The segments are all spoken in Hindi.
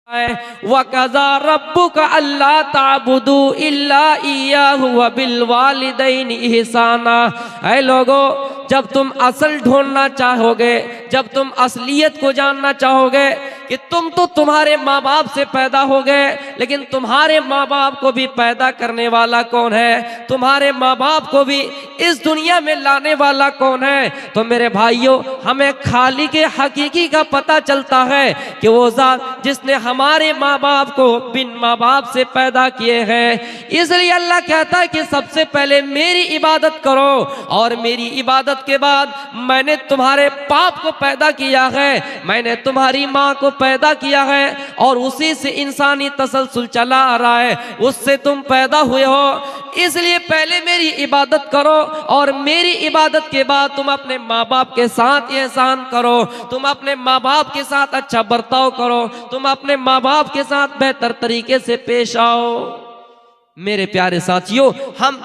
वक़ज़ा रब्बुका अल्ला ताबुदू इल्ला इय्याहु व बिल वालिदैनि इहसाना। ऐ लोगो, जब तुम असल ढूंढना चाहोगे, जब तुम असलियत को जानना चाहोगे कि तुम तो तुम्हारे माँ बाप से पैदा हो गए, लेकिन तुम्हारे माँ बाप को भी पैदा करने वाला कौन है, तुम्हारे माँ बाप को भी इस दुनिया में लाने वाला कौन है। तो मेरे भाइयों, हमें खालिक हकीकी का पता चलता है कि वो ज़ात जिसने हमारे माँ बाप को बिन माँ बाप से पैदा किए हैं। इसलिए अल्लाह कहता है कि सबसे पहले मेरी इबादत करो, और मेरी इबादत के बाद मैंने तुम्हारे बाप को पैदा किया है, मैंने तुम्हारी माँ को पैदा किया है, और उसी से इंसानी तसलसल चला आ रहा है, उससे तुम पैदा हुए हो। इसलिए पहले मेरी इबादत करो, और मेरी इबादत के बाद तुम अपने माँ बाप के साथ एहसान करो, तुम अपने माँ बाप के साथ अच्छा बर्ताव करो, तुम अपने माँ बाप के साथ बेहतर तरीके से पेश आओ। मेरे प्यारे साथियों, हम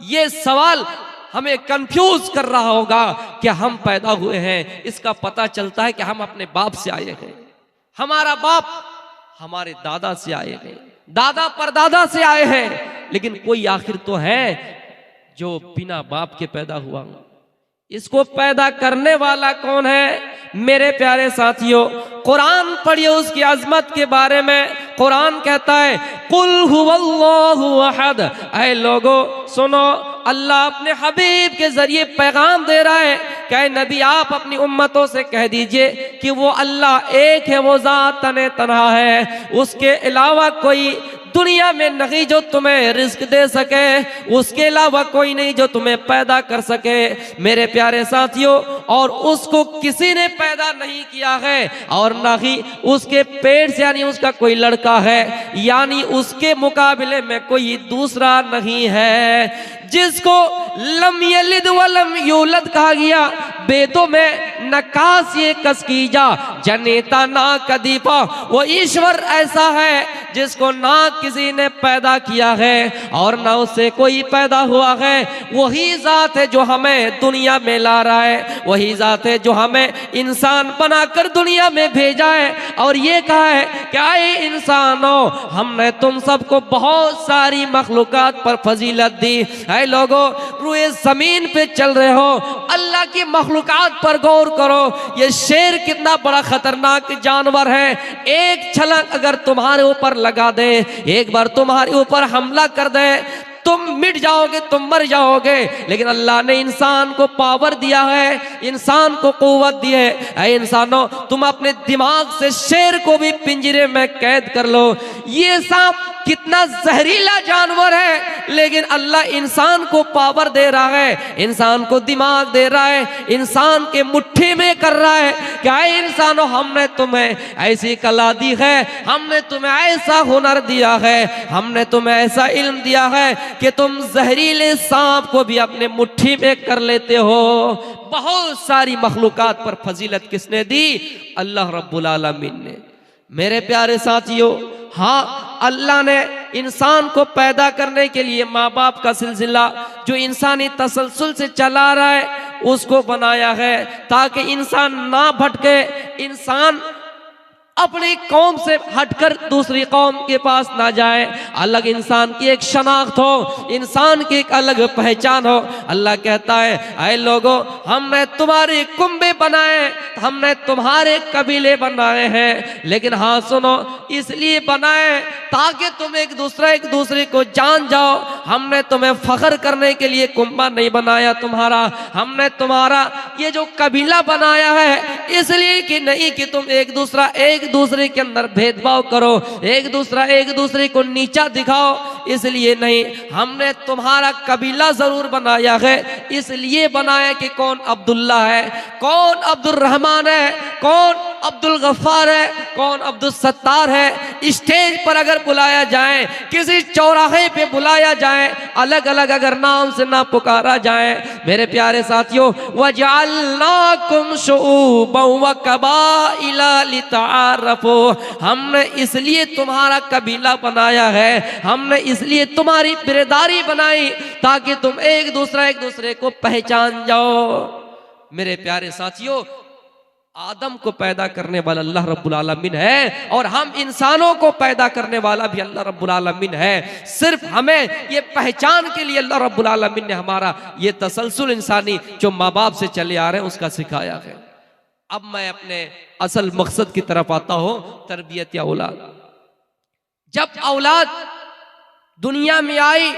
ये सवाल हमें कंफ्यूज कर रहा होगा कि हम पैदा हुए हैं, इसका पता चलता है कि हम अपने बाप से आए हैं। हमारा बाप हमारे दादा से आए हैं, दादा परदादा से आए हैं, लेकिन कोई आखिर तो है जो बिना बाप के पैदा हुआ। इसको पैदा करने वाला कौन है? मेरे प्यारे साथियों, कुरान पढ़िए उसकी अजमत के बारे में। कुरान कहता है कुल हुवल्लाहु अहद। ऐ लोगो सुनो, अल्लाह अपने हबीब के जरिए पैगाम दे रहा है कि नबी आप अपनी उम्मतों से कह दीजिए कि वो अल्लाह एक है, वो ज़ात तने तन्हा है, उसके अलावा कोई दुनिया में नहीं जो तुम्हें रिस्क दे सके, उसके अलावा कोई नहीं जो तुम्हें पैदा कर सके। मेरे प्यारे साथियों, और उसको किसी ने पैदा नहीं किया है, और ना ही उसके पेट से यानी उसका कोई लड़का है, यानी उसके मुकाबले में कोई दूसरा नहीं है। जिसको लम यलिद वलम यूलद कहा गया, वेदों में नकास ये कस्कीजा जनेता ना कदीपा, वो ईश्वर ऐसा है जिसको ना किसी ने पैदा किया है और ना उससे कोई पैदा हुआ है। वही ज़ात है जो हमें दुनिया में ला रहा है, वही ज़ात है जो हमें इंसान बनाकर दुनिया में भेजा है, और ये कहा है क्या ये इंसानों, हमने तुम सबको बहुत सारी मखलूकात पर फजीलत दी है। लोगों, रूए जमीन पे चल रहे हो, अल्लाह की मखलूकात पर गौर करो। ये शेर कितना बड़ा खतरनाक जानवर है, एक छलांग अगर तुम्हारे ऊपर लगा दे, एक बार तुम्हारे ऊपर हमला कर दे, तुम मिट जाओगे, तुम मर जाओगे। लेकिन अल्लाह ने इंसान को पावर दिया है, इंसान को कुव्वत दी है। ऐ इंसानों, तुम अपने दिमाग से शेर को भी पिंजरे में कैद कर लो। ये सांप कितना जहरीला जानवर है, लेकिन अल्लाह इंसान को पावर दे रहा है, इंसान को दिमाग दे रहा है, इंसान के मुट्ठी में कर रहा है। क्या है इंसानों, हमने तुम्हें ऐसी कला दी है, हमने तुम्हें ऐसा हुनर दिया है, हमने तुम्हें ऐसा इल्म दिया है कि तुम जहरीले सांप को भी अपने मुट्ठी में कर लेते हो। बहुत सारी मखलूकात पर फजीलत किसने दी? अल्लाह रब्बुल आलमीन ने। मेरे प्यारे साथियों, हाँ, अल्लाह ने इंसान को पैदा करने के लिए माँ बाप का सिलसिला जो इंसानी तसलसल से चला रहा है उसको बनाया है, ताकि इंसान ना भटके, इंसान अपनी कौम से हटकर दूसरी कौम के पास ना जाए, अलग इंसान की एक शनाख्त हो, इंसान की एक अलग पहचान हो। अल्लाह कहता है ऐ लोगों, हमने तुम्हारे कुंबे बनाए, हमने तुम्हारे कबीले बनाए हैं, लेकिन हाँ सुनो, इसलिए बनाए ताकि तुम एक दूसरे को जान जाओ। हमने तुम्हें फख्र करने के लिए कुंबा नहीं बनाया तुम्हारा, हमने तुम्हारा ये जो कबीला बनाया है इसलिए कि नहीं कि तुम एक दूसरे के अंदर भेदभाव करो, एक दूसरे को नीचा दिखाओ, इसलिए नहीं। हमने तुम्हारा कबीला जरूर बनाया है, इसलिए बनाया कि कौन अब्दुल्ला है, कौन अब्दुल रहमान है, कौन अब्दुल गफ्फार है, कौन अब्दुल सत्तार है। स्टेज पर अगर बुलाया जाए, किसी चौराहे पे बुलाया जाए, अलग अलग अगर नाम से ना पुकारा जाए, मेरे प्यारे साथियों, वजअलनाकुम शुऊबन व कबाइला लितआरफू, हमने इसलिए तुम्हारा कबीला बनाया है, हमने इसलिए तुम्हारी बिरदारी बनाई ताकि तुम एक दूसरे को पहचान जाओ। मेरे प्यारे साथियों, आदम को पैदा करने वाला अल्लाह रब्बुल आलमीन है और हम इंसानों को पैदा करने वाला भी अल्लाह रब्बुल आलमीन है। सिर्फ हमें ये पहचान के लिए अल्लाह रब्बुल आलमीन ने हमारा ये तसलसल इंसानी जो माँ बाप से चले आ रहे हैं उसका सिखाया है। अब मैं अपने असल मकसद की तरफ आता हूं, तरबियत औलाद। जब औलाद दुनिया में आई,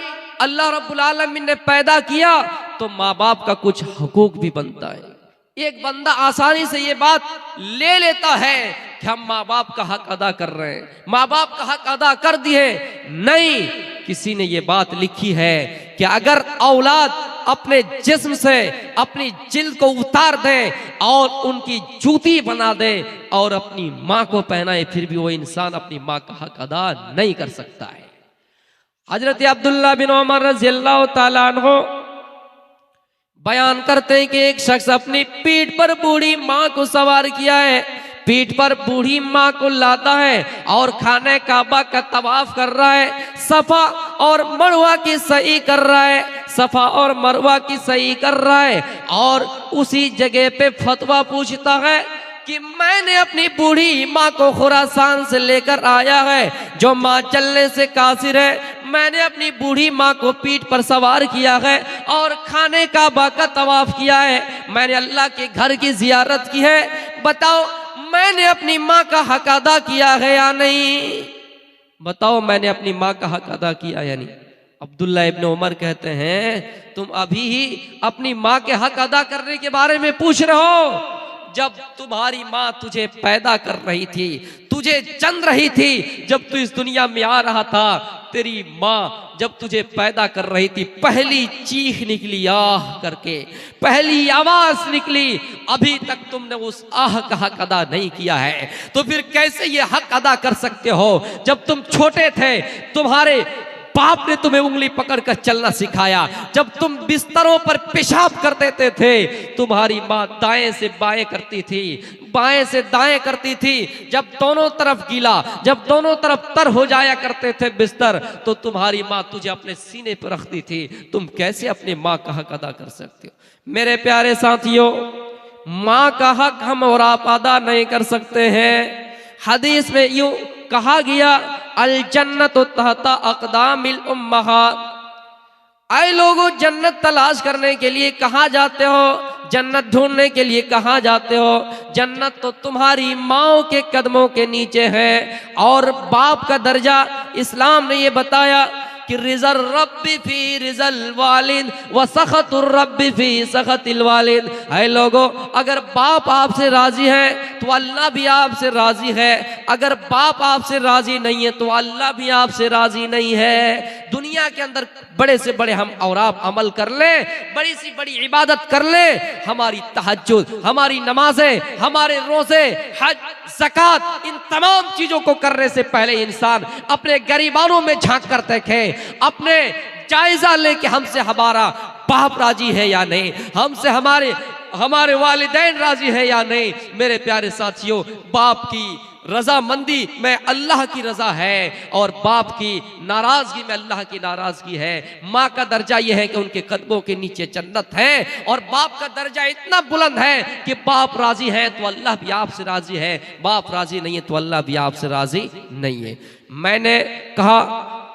अल्लाह रब्बुल आलमीन ने पैदा किया, तो माँ बाप का कुछ हुकूक भी बनता है। एक बंदा आसानी से ये बात ले लेता है कि हम माँ बाप का हक अदा कर रहे हैं, माँ बाप का हक अदा कर दिए। नहीं, किसी ने ये बात लिखी है कि अगर औलाद अपने जिस्म से अपनी जिल्द को उतार दे और उनकी जूती बना दे और अपनी माँ को पहनाए, फिर भी वो इंसान अपनी माँ का हक अदा नहीं कर सकता है। हजरत अब्दुल्लाह बिन उमर रज़ियल्लाहु ताला अन्हु बयान करते हैं कि एक शख्स अपनी पीठ पर बूढ़ी माँ को सवार किया है, पीठ पर बूढ़ी माँ को लाता है और खाने काबा का तवाफ कर रहा है, सफा और मरवा की सही कर रहा है, सफा और मरवा की सही कर रहा है और उसी जगह पे फतवा पूछता है कि मैंने अपनी बूढ़ी माँ को खुरासान से लेकर आया है, जो माँ चलने से कासिर है, मैंने अपनी बूढ़ी माँ को पीठ पर सवार किया है और खाने काबा का तवाफ किया है, मैंने अल्लाह के घर की जियारत की है, बताओ मैंने अपनी माँ का हक अदा किया है या नहीं? बताओ मैंने अपनी माँ का हक अदा किया या नहीं? अब्दुल्ला इब्न उमर कहते हैं तुम अभी ही अपनी माँ के हक अदा करने के बारे में पूछ रहे हो। जब तुम्हारी माँ तुझे पैदा कर रही थी, तुझे जन रही थी, जब तू इस दुनिया में आ रहा था, तेरी माँ जब तुझे पैदा कर रही थी, पहली चीख निकली आह करके, पहली आवाज निकली, अभी तक तुमने उस आह का हक अदा नहीं किया है, तो फिर कैसे ये हक अदा कर सकते हो? जब तुम छोटे थे, तुम्हारे बाप ने तुम्हें उंगली पकड़कर चलना सिखाया, जब तुम बिस्तरों पर पेशाब कर देते थे, तुम्हारी माँ दाएं से बाएं करती थी, बाएं से दाएं करती थी, जब दोनों तरफ गीला, जब दोनों तरफ तर हो जाया करते थे बिस्तर, तो तुम्हारी माँ तुझे अपने सीने पर रखती थी। तुम कैसे अपने माँ का हक अदा कर सकते हो? मेरे प्यारे साथियों, माँ का हक हम और आप अदा नहीं कर सकते हैं। हदीस में यूं कहा गया, अल जन्नत तहता अक़दामिल उम्महात। ऐ लोगों, जन्नत तलाश करने के लिए कहाँ जाते हो? जन्नत ढूंढने के लिए कहाँ जाते हो? जन्नत तो तुम्हारी माओ के कदमों के नीचे है। और बाप का दर्जा इस्लाम ने ये बताया कि रिज़ल रब्बी फी रिज़ल वालिद व सख़तुर रब्बी फी सख़तिल वालिद। है लोगों, अगर बाप आपसे राजी है तो अल्लाह भी आपसे राजी है, अगर बाप आपसे राजी नहीं है तो अल्लाह भी आपसे राजी नहीं है। दुनिया के अंदर बड़े से बड़े हम और आप अमल कर ले, बड़ी सी बड़ी इबादत कर ले, हमारी तहज्जुद, हमारी नमाजें, हमारे रोजे, हज, ज़कात, इन तमाम चीजों को करने से पहले इंसान अपने गरीबानों में झांक कर देखे, अपने जायजा ले कि हमसे हमारा बाप राजी है या नहीं, हमसे हमारे वालिदैन राजी है या नहीं। मेरे प्यारे साथियों, बाप की रजामंदी में अल्लाह की रजा है और बाप की नाराजगी में अल्लाह की नाराजगी है। माँ का दर्जा यह है कि उनके कदमों के नीचे जन्नत है, और बाप का दर्जा इतना बुलंद है कि बाप राजी है तो अल्लाह भी आपसे राजी है, बाप राजी नहीं है तो अल्लाह भी आपसे राजी नहीं है। मैंने कहा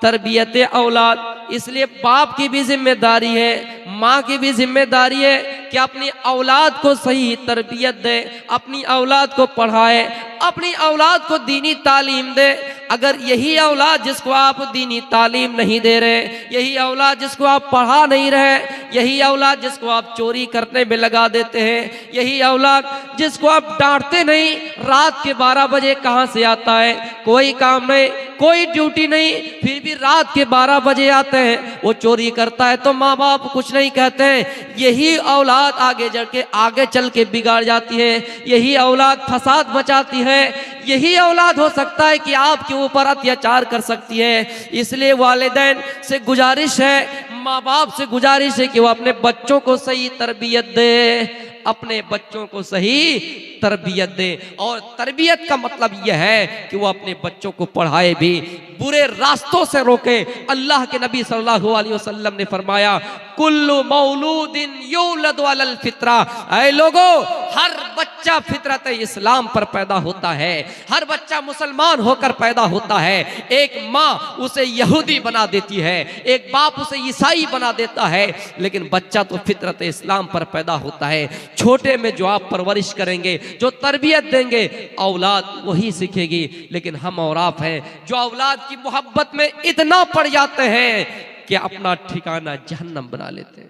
तरबियत औलाद, इसलिए बाप की भी जिम्मेदारी है, माँ की भी जिम्मेदारी है कि अपनी औलाद को सही तरबियत दे, अपनी औलाद को पढ़ाए, अपनी औलाद को दीनी तालीम दे। अगर यही औलाद जिसको आप दीनी तालीम नहीं दे रहे, यही औलाद जिसको आप पढ़ा नहीं रहे, यही औलाद जिसको आप चोरी करने में लगा देते हैं, यही औलाद जिसको आप डांटते नहीं, रात के 12 बजे कहाँ से आता है, कोई काम नहीं, कोई ड्यूटी नहीं, फिर भी रात के 12 बजे आते हैं, वो चोरी करता है तो माँ बाप कुछ नहीं कहते हैं। यही औलाद आगे चल के बिगाड़ जाती है, यही औलाद फसाद मचाती है, यही औलाद हो सकता है कि आपके ऊपर अत्याचार कर सकती है। इसलिए वालिदैन से गुजारिश है, माँ बाप से गुजारिश है कि वो अपने बच्चों को सही तरबियत दे, अपने बच्चों को सही तरबियत दे। और तरबियत का मतलब यह है कि वो अपने बच्चों को पढ़ाए भी, बुरे रास्तों से रोके। अल्लाह के नबी सल्लल्लाहु अलैहि वसल्लम ने फरमाया, कुल्लु मौलूदिन यूलदु अलल फित्रा, ऐ लोगो, हर बच्चा फितरत इस्लाम पर पैदा होता है, हर बच्चा मुसलमान होकर पैदा होता है। एक माँ उसे यहूदी बना देती है, एक बाप उसे ईसाई बना देता है, लेकिन बच्चा तो फितरत इस्लाम पर पैदा होता है। छोटे में जो आप परवरिश करेंगे, जो तरबियत देंगे, औलाद वही सीखेगी। लेकिन हम और आप हैं जो औलाद की मोहब्बत में इतना पड़ जाते हैं कि अपना ठिकाना जहन्नम बना लेते हैं।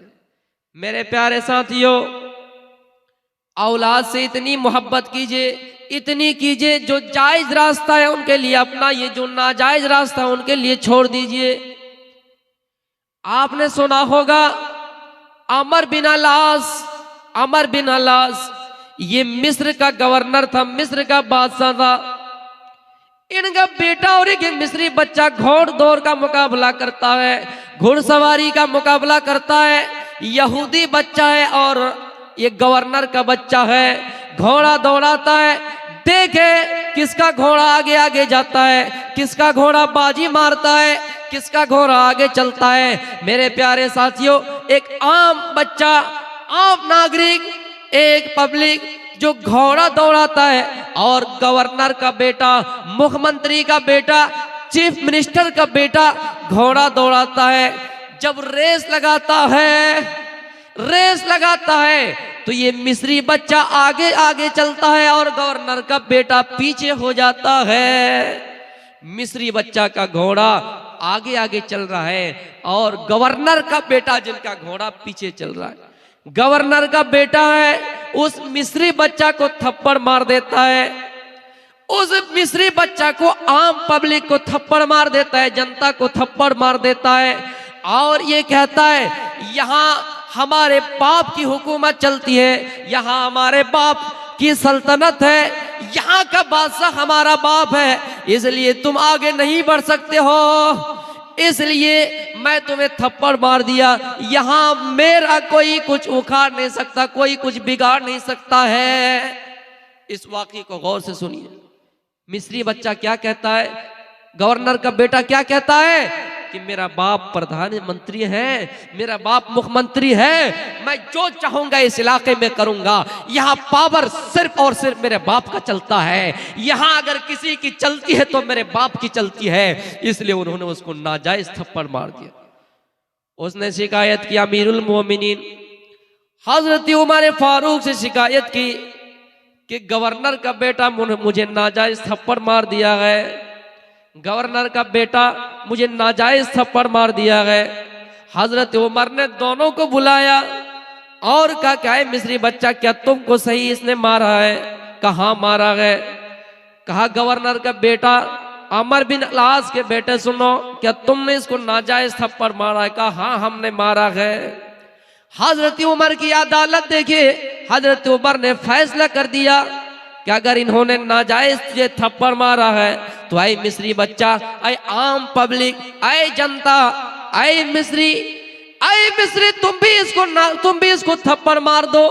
मेरे प्यारे साथियों, औलाद से इतनी मोहब्बत कीजिए, इतनी कीजिए, जो जायज रास्ता है उनके लिए अपना, ये जो नाजायज रास्ता है उनके लिए छोड़ दीजिए। आपने सुना होगा अमर बिन अलास, ये मिस्र का गवर्नर था, मिस्र का बादशाह था। इनका बेटा और एक मिस्री बच्चा घोड़ दौड़ का मुकाबला करता है, घुड़सवारी का मुकाबला करता है। यहूदी बच्चा है और ये गवर्नर का बच्चा है, घोड़ा दौड़ाता है। देखे किसका घोड़ा आगे आगे जाता है, किसका घोड़ा बाजी मारता है, किसका घोड़ा आगे चलता है। मेरे प्यारे साथियों, एक आम बच्चा, आम नागरिक, एक पब्लिक जो घोड़ा दौड़ाता है, और गवर्नर का बेटा, मुख्यमंत्री का बेटा, चीफ मिनिस्टर का बेटा घोड़ा दौड़ाता है। जब रेस लगाता है तो ये मिस्री बच्चा आगे आगे चलता है और गवर्नर का बेटा पीछे हो जाता है। मिस्री बच्चा का घोड़ा आगे आगे चल रहा है और गवर्नर का बेटा, जिनका घोड़ा पीछे चल रहा है, गवर्नर का बेटा है, उस मिस्री बच्चा को थप्पड़ मार देता है। उस मिस्री बच्चा को, आम पब्लिक को थप्पड़ मार देता है, जनता को थप्पड़ मार देता है, और ये कहता है यहाँ हमारे बाप की हुकूमत चलती है, यहाँ हमारे बाप की सल्तनत है, यहाँ का बादशाह हमारा बाप है, इसलिए तुम आगे नहीं बढ़ सकते हो, इसलिए मैं तुम्हें थप्पड़ मार दिया। यहाँ मेरा कोई कुछ उखाड़ नहीं सकता, कोई कुछ बिगाड़ नहीं सकता है। इस वाक़ये को गौर से सुनिए। मिस्री बच्चा क्या कहता है, गवर्नर का बेटा क्या कहता है कि मेरा बाप प्रधानमंत्री है, मेरा बाप मुख्यमंत्री है, मैं जो चाहूंगा इस इलाके में करूंगा, यहाँ पावर सिर्फ और सिर्फ मेरे बाप का चलता है, यहाँ अगर किसी की चलती है तो मेरे बाप की चलती है। इसलिए उन्होंने उसको नाजायज थप्पड़ मार दिया। उसने शिकायत की अमीरुल मोमिनीन हजरत उमर फारूक से शिकायत की कि गवर्नर का बेटा मुझे नाजायज थप्पड़ मार दिया है, गवर्नर का बेटा मुझे नाजायज थप्पड़ मार दिया है। हजरत उमर ने दोनों को बुलाया और कहा, क्या है मिस्री बच्चा, क्या तुमको सही इसने मारा है? कहा मारा है? कहा गवर्नर का बेटा, अमर बिन अलास के बेटे, सुनो, क्या तुमने इसको नाजायज थप्पड़ मारा है? कहा हाँ हमने मारा है। हजरत उमर की अदालत देखिए, हजरत उमर ने फैसला कर दिया कि अगर इन्होंने नाजायज ये थप्पड़ मारा है तो ऐ मिस्री बच्चा, ऐ आम पब्लिक, ऐ जनता, ऐ मिस्री, तुम भी इसको थप्पड़ मार दो।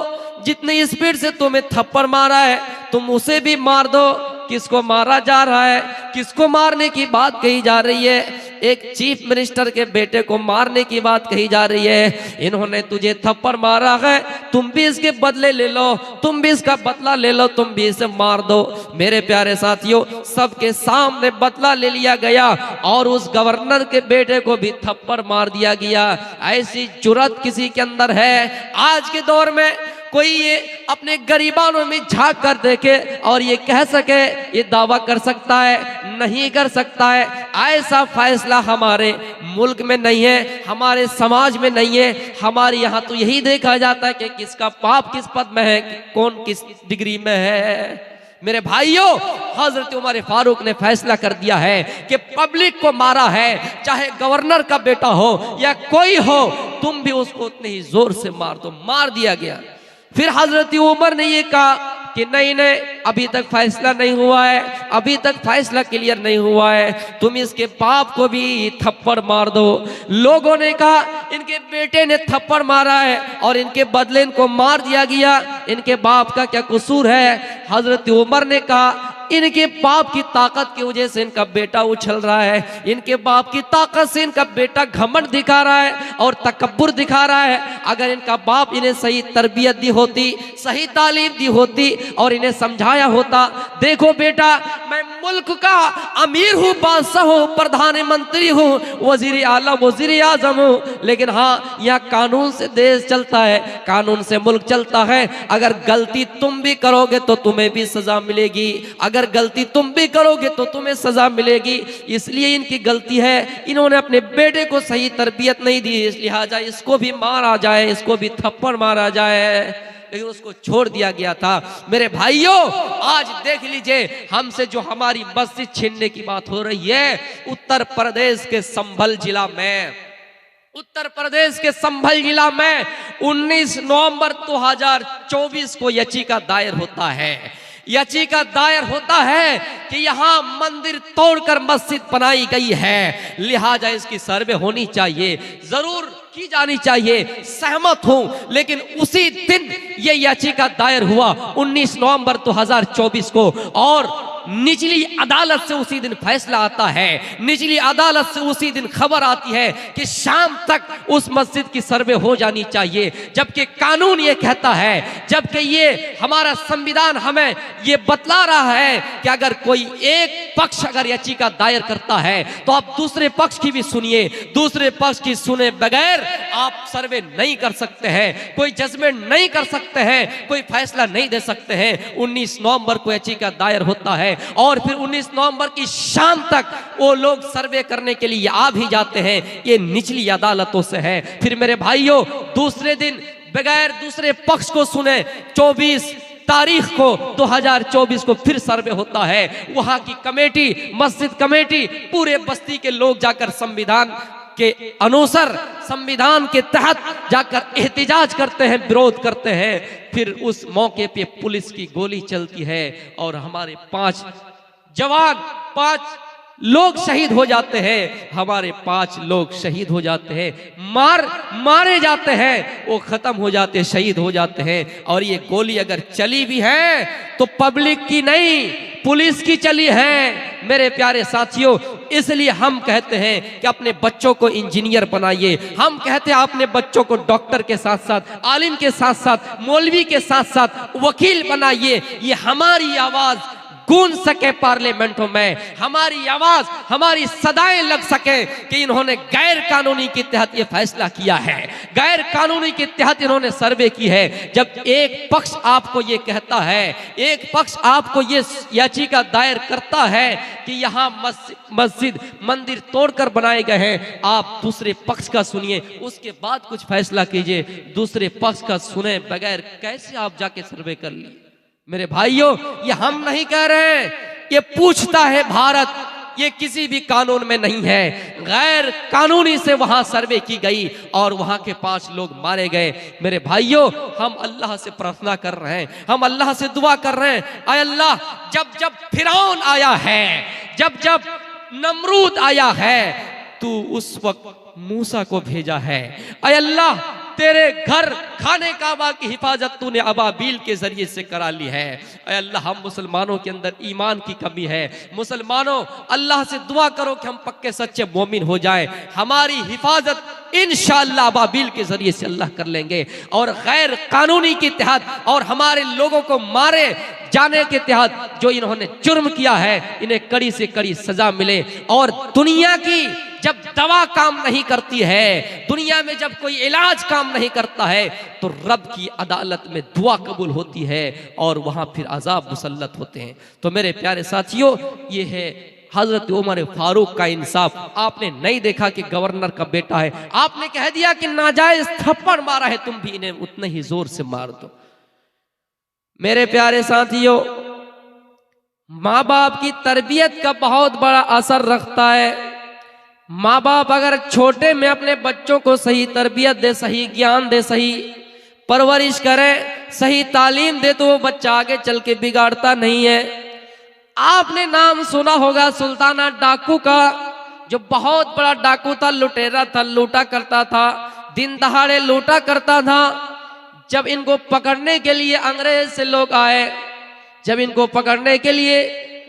जितनी स्पीड से तुम्हें थप्पड़ मारा है तुम उसे भी मार दो। किसको मारा जा रहा है, किसको मारने की बात कही जा रही है? एक चीफ मिनिस्टर के बेटे को मारने की बात कही जा रही है। इन्होंने तुझे थप्पड़ मारा है, तुम भी इसके बदले ले लो, तुम भी इसका बदला ले लो, तुम भी इसे मार दो। मेरे प्यारे साथियों, सबके सामने बदला ले लिया गया और उस गवर्नर के बेटे को भी थप्पड़ मार दिया गया। ऐसी जुर्रत किसी के अंदर है? आज के दौर में कोई ये अपने गरीबानों में झांक कर देखे और ये कह सके, ये दावा कर सकता है? नहीं कर सकता है। ऐसा फैसला हमारे मुल्क में नहीं है, हमारे समाज में नहीं है। हमारे यहाँ तो यही देखा जाता है कि किसका बाप किस पद में है, कौन किस डिग्री में है। मेरे भाइयों, हजरत उमर फारूक ने फैसला कर दिया है कि पब्लिक को मारा है, चाहे गवर्नर का बेटा हो या कोई हो, तुम भी उसको उतने ही जोर से मार दो। मार दिया गया। फिर हजरत उमर ने ये कहा कि नहीं नहीं, अभी तक फैसला नहीं हुआ है, अभी तक फैसला क्लियर नहीं हुआ है, तुम इसके बाप को भी थप्पड़ मार दो। लोगों ने कहा इनके बेटे ने थप्पड़ मारा है और इनके बदले इनको मार दिया गया, इनके बाप का क्या कसूर है? हजरत उमर ने कहा इनके बाप की ताकत की वजह से इनका बेटा उछल रहा है, इनके बाप की ताकत से इनका बेटा घमंड दिखा रहा है और तकब्बुर दिखा रहा है। अगर इनका बाप इन्हें सही तरबियत दी होती, सही तालीम दी होती और इन्हें समझाया होता, देखो बेटा मैं मुल्क का अमीर हूँ, बादशाह हूँ, प्रधानमंत्री हूँ, वजीर आला, वजीर आजम हूँ, लेकिन हाँ यहाँ कानून से देश चलता है, कानून से मुल्क चलता है। अगर गलती तुम भी करोगे तो तुम्हें भी सजा मिलेगी, अगर गलती तुम भी करोगे तो तुम्हें सजा मिलेगी। इसलिए इनकी गलती है, इन्होंने अपने बेटे को सही तरबियत नहीं दी, लिहाजा इसको भी मारा जाए, इसको भी थप्पड़ मारा जाए, लेकिन उसको छोड़ दिया गया था। मेरे भाइयों आज देख लीजिए हमसे जो हमारी मस्जिद छीनने की बात हो रही है, उत्तर प्रदेश के संभल जिला में, उत्तर प्रदेश के संभल जिला में 19 नवंबर 2024 को याचिका दायर होता है, याचिका दायर होता है कि यहाँ मंदिर तोड़कर मस्जिद बनाई गई है, लिहाजा इसकी सर्वे होनी चाहिए, जरूर की जानी चाहिए, सहमत हूं। लेकिन उसी दिन ये याचिका दायर हुआ 19 नवंबर 2024 को और निचली अदालत से उसी दिन फैसला आता है, निचली अदालत से उसी दिन खबर आती है कि शाम तक उस मस्जिद की सर्वे हो जानी चाहिए, जबकि कानून ये कहता है, जबकि ये हमारा संविधान हमें ये बतला रहा है कि अगर कोई एक पक्ष अगर याचिका दायर करता है तो आप दूसरे पक्ष की भी सुनिए, दूसरे पक्ष की सुने बगैर आप सर्वे नहीं कर सकते हैं, कोई जजमेंट नहीं कर सकते हैं, कोई फैसला नहीं दे सकते हैं। 19 नवंबर को याचिका दायर होता है और फिर 19 नवंबर की शाम तक वो लोग सर्वे करने के लिए आ भी जाते हैं, ये निचली अदालतों से है। फिर मेरे भाइयों दूसरे दिन बगैर दूसरे पक्ष को सुने 24 तारीख को 2024 को फिर सर्वे होता है। वहां की कमेटी, मस्जिद कमेटी, पूरे बस्ती के लोग जाकर संविधान के अनुसार, संविधान के तहत जाकर एहतिजाज करते हैं, विरोध करते हैं। फिर उस मौके पे पुलिस की गोली चलती है और हमारे 5 जवान, 5 लोग शहीद हो जाते हैं, हमारे 5 लोग शहीद हो जाते हैं, मारे जाते हैं, वो खत्म हो जाते हैं, शहीद हो जाते हैं। और ये गोली अगर चली भी है तो पब्लिक की नहीं, पुलिस की चली है। मेरे प्यारे साथियों, इसलिए हम कहते हैं कि अपने बच्चों को इंजीनियर बनाइए, हम कहते हैं अपने बच्चों को डॉक्टर के साथ साथ, आलिम के साथ साथ, मौलवी के साथ साथ वकील बनाइए। ये हमारी आवाज गूंज सके पार्लियामेंटों में, हमारी आवाज, हमारी सदाएं लग सके कि इन्होंने गैर कानूनी के तहत ये फैसला किया है, गैर कानूनी के तहत इन्होंने सर्वे की है। जब एक पक्ष आपको ये कहता है, एक पक्ष आपको ये याचिका दायर करता है कि यहाँ मस्जिद, मंदिर तोड़कर बनाए गए हैं, आप दूसरे पक्ष का सुनिए, उसके बाद कुछ फैसला कीजिए। दूसरे पक्ष का सुने बगैर कैसे आप जाके सर्वे कर लिए? मेरे भाइयों ये हम नहीं कह रहे हैं, ये पूछता है भारत, ये किसी भी कानून में नहीं है। गैर कानूनी से वहां सर्वे की गई और वहां के 5 लोग मारे गए। मेरे भाइयों हम अल्लाह से प्रार्थना कर रहे हैं, हम अल्लाह से दुआ कर रहे हैं, आय अल्लाह जब जब फिरौन आया है, जब जब नमरूद आया है, तू उस वक्त मूसा को भेजा है। आय अल्लाह तेरे घर खाने काबा की हिफाजत तूने अबाबील के जरिए से करा ली है। ऐ अल्लाह हम मुसलमानों के अंदर ईमान की कमी है, मुसलमानों अल्लाह से दुआ करो कि हम पक्के सच्चे मोमिन हो जाएं, हमारी हिफाजत इंशाअल्लाह अबाबील के जरिए से अल्लाह कर लेंगे। और गैर कानूनी के तहत और हमारे लोगों को मारे जाने के तहत जो इन्होंने जुर्म किया है, इन्हें कड़ी से कड़ी सजा मिले। और दुनिया की जब दवा काम नहीं करती है, दुनिया में जब कोई इलाज काम नहीं करता है, तो रब की अदालत में दुआ कबूल होती है और वहां फिर अजाब मुसल्लत होते हैं। तो मेरे प्यारे साथियों, ये है हजरत उमर फारूक का इंसाफ। आपने नहीं देखा कि गवर्नर का बेटा है, आपने कह दिया कि नाजायज थप्पड़ मारा है, तुम भी इन्हें उतने ही जोर से मार दो। मेरे प्यारे साथियों, माँ बाप की तरबियत का बहुत बड़ा असर रखता है। माँ बाप अगर छोटे में अपने बच्चों को सही तरबियत दे, सही ज्ञान दे, सही परवरिश करे, सही तालीम दे, तो वो बच्चा आगे चल के बिगाड़ता नहीं है। आपने नाम सुना होगा सुल्ताना डाकू का, जो बहुत बड़ा डाकू था, लुटेरा था, लूटा करता था। दिन दहाड़े लूटा करता था। जब इनको पकड़ने के लिए अंग्रेज से लोग आए, जब इनको पकड़ने के लिए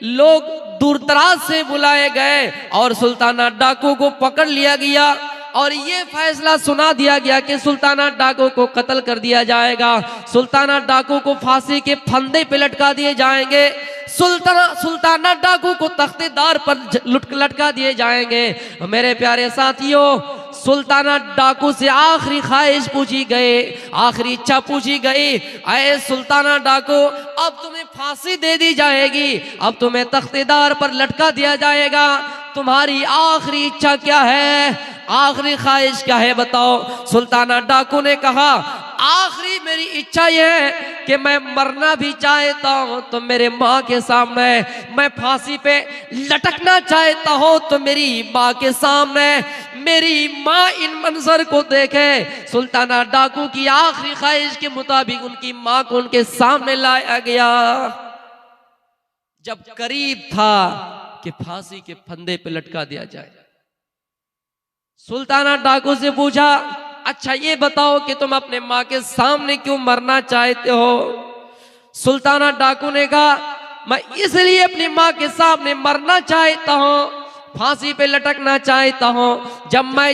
लोग दूर दराज से बुलाए गए और सुल्ताना डाकू को पकड़ लिया गया और ये फैसला सुना दिया गया कि सुल्ताना डाकू को कत्ल कर दिया जाएगा, सुल्ताना डाकू को फांसी के फंदे पे लटका दिए जाएंगे, सुल्ताना डाकू को तख्तेदार पर लटका दिए जाएंगे। मेरे प्यारे साथियों, सुल्ताना डाकू से आखिरी ख्वाहिश पूछी गई, आखिरी इच्छा पूछी गई, अरे सुल्ताना डाकू अब तुम्हें फांसी दे दी जाएगी, अब तुम्हें तख्तेदार पर लटका दिया जाएगा, तुम्हारी आखिरी इच्छा क्या है, आखिरी ख्वाहिश क्या है बताओ। सुल्ताना डाकू ने कहा आखिरी मेरी इच्छा यह है कि मैं मरना भी चाहता हूं तो मेरे माँ के सामने, मैं फांसी पे लटकना चाहता हूं तो मेरी माँ के सामने, मेरी माँ इन मंजर को देखे। सुल्ताना डाकू की आखिरी ख्वाहिश के मुताबिक उनकी माँ को उनके सामने लाया गया। जब करीब था कि फांसी के फंदे पे लटका दिया जाए, सुल्ताना डाकू से पूछा अच्छा ये बताओ कि तुम अपने माँ के सामने क्यों मरना चाहते हो। सुल्ताना डाकू ने कहा मैं इसलिए अपनी माँ के सामने मरना चाहता हूँ, फांसी पे लटकना चाहता हूँ। जब मैं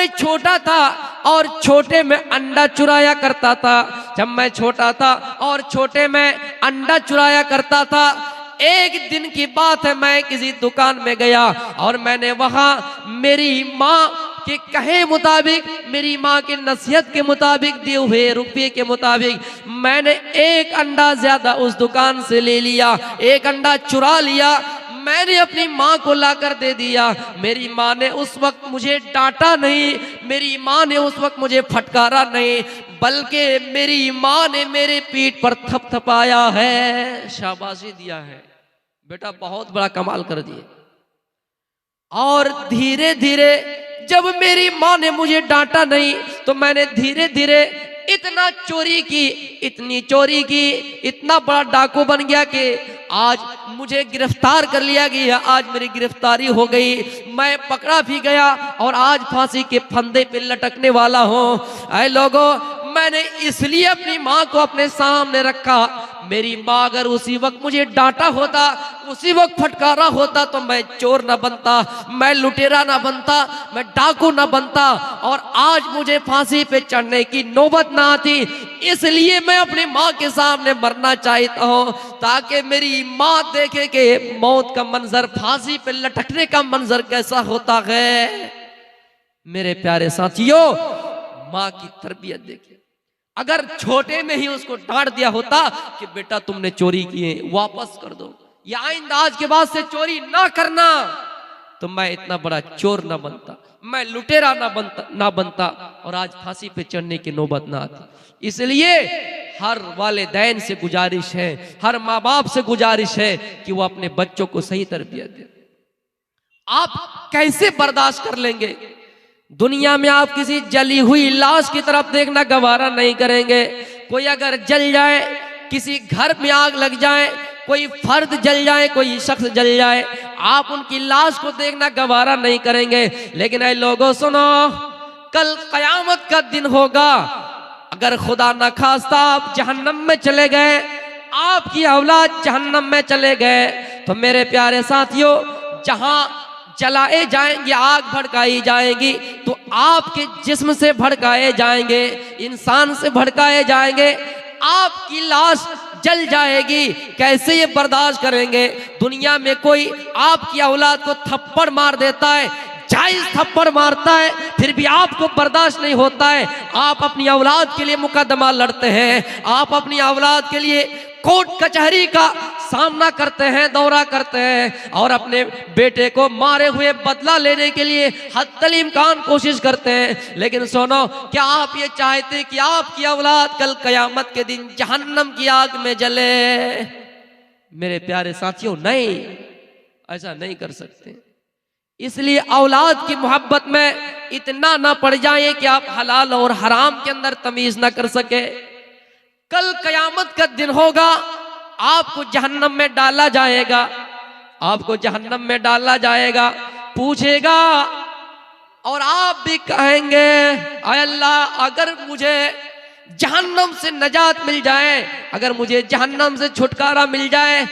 छोटा था और छोटे में अंडा चुराया करता था, जब मैं छोटा था और छोटे में अंडा चुराया करता था, एक दिन की बात है मैं किसी दुकान में गया और मैंने वहां मेरी माँ के कहे मुताबिक, मेरी माँ के नसीहत के मुताबिक, दिए हुए रुपये के मुताबिक मैंने एक अंडा ज्यादा उस दुकान से ले लिया, एक अंडा चुरा लिया, मैंने अपनी माँ को लाकर दे दिया। मेरी माँ ने उस वक्त मुझे डांटा नहीं, मेरी माँ ने उस वक्त मुझे फटकारा नहीं, बल्कि मेरी माँ ने मेरे पीठ पर थपथपाया है, शाबाशी दिया है, बेटा बहुत बड़ा कमाल कर दिए। और धीरे धीरे जब मेरी माँ ने मुझे डांटा नहीं तो मैंने धीरे धीरे इतना चोरी की, इतनी चोरी की, इतना बड़ा डाकू बन गया कि आज मुझे गिरफ्तार कर लिया गया, आज मेरी गिरफ्तारी हो गई, मैं पकड़ा भी गया और आज फांसी के फंदे पे लटकने वाला हूँ। ऐ लोगों, मैंने इसलिए अपनी माँ को अपने सामने रखा, मेरी माँ अगर उसी वक्त मुझे डांटा होता, उसी वक्त फटकारा होता तो मैं चोर ना बनता, मैं लुटेरा ना बनता, मैं डाकू ना बनता और आज मुझे फांसी पे चढ़ने की नौबत ना आती। इसलिए मैं अपनी माँ के सामने मरना चाहता हूँ ताकि मेरी माँ देखे कि मौत का मंजर, फांसी पे लटकने का मंजर कैसा होता है। मेरे प्यारे साथियों, माँ की तरबियत देखिए, अगर छोटे में ही उसको डांट दिया होता कि बेटा तुमने चोरी किए वापस कर दो, या आइंदा आज के बाद से चोरी ना करना, तो मैं इतना बड़ा चोर ना बनता, मैं लुटेरा ना बनता और आज फांसी पे चढ़ने की नौबत ना आती। इसलिए हर वालिदैन से गुजारिश है, हर माँ बाप से गुजारिश है कि वो अपने बच्चों को सही तरबियत दे। आप कैसे बर्दाश्त कर लेंगे? दुनिया में आप किसी जली हुई लाश की तरफ देखना गवारा नहीं करेंगे। कोई अगर जल जाए, किसी घर में आग लग जाए, कोई फर्द जल जाए, कोई शख्स जल जाए, आप उनकी लाश को देखना गवारा नहीं करेंगे। लेकिन ऐ लोगों सुनो, कल कयामत का दिन होगा, अगर खुदा न खास्ता आप जहन्नम में चले गए, आपकी औलाद जहन्नम में चले गए, तो मेरे प्यारे साथियों, जहां जलाए जाएंगे, आग भड़काई जाएगी, तो आपके जिस्म से भड़काए जाएंगे, इंसान से भड़काए जाएंगे, आपकी लाश जल जाएगी। कैसे ये बर्दाश्त करेंगे? दुनिया में कोई आपकी औलाद को थप्पड़ मार देता है, जायज थप्पड़ मारता है, फिर भी आपको बर्दाश्त नहीं होता है। आप अपनी औलाद के लिए मुकदमा लड़ते हैं, आप अपनी औलाद के लिए कोर्ट कचहरी का सामना करते हैं, दौरा करते हैं और अपने बेटे को मारे हुए बदला लेने के लिए हद इम्कान कोशिश करते हैं। लेकिन सुनो, क्या आप ये चाहते कि आपकी औलाद कल कयामत के दिन जहन्नम की आग में जले? मेरे प्यारे साथियों, नहीं, ऐसा नहीं कर सकते। इसलिए औलाद की मोहब्बत में इतना ना पड़ जाए कि आप हलाल और हराम के अंदर तमीज ना कर सके। कल कयामत का दिन होगा, आपको जहन्नम में डाला जाएगा, आपको जहन्नम में डाला जाएगा, पूछेगा और आप भी कहेंगे आय अल्लाह अगर मुझे जहन्नम से नजात मिल जाए, अगर मुझे जहन्नम से छुटकारा मिल जाए,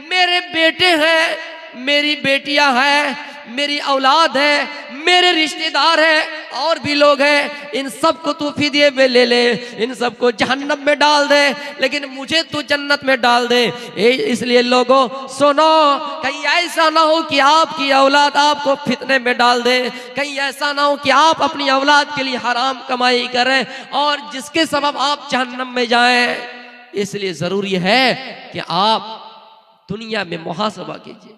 मेरे बेटे हैं, मेरी बेटियां हैं, मेरी औलाद है, मेरे रिश्तेदार हैं और भी लोग हैं, इन सबको तू फिदिये में ले ले, इन सबको जहन्नम में डाल दे, लेकिन मुझे तू जन्नत में डाल दे। इसलिए लोगों सुनो, कहीं ऐसा ना हो कि आपकी औलाद आपको फितने में डाल दे, कहीं ऐसा ना हो कि आप अपनी औलाद के लिए हराम कमाई करें और जिसके सबब आप जहन्नम में जाएं। इसलिए जरूरी है कि आप दुनिया में मुहासबा कीजिए,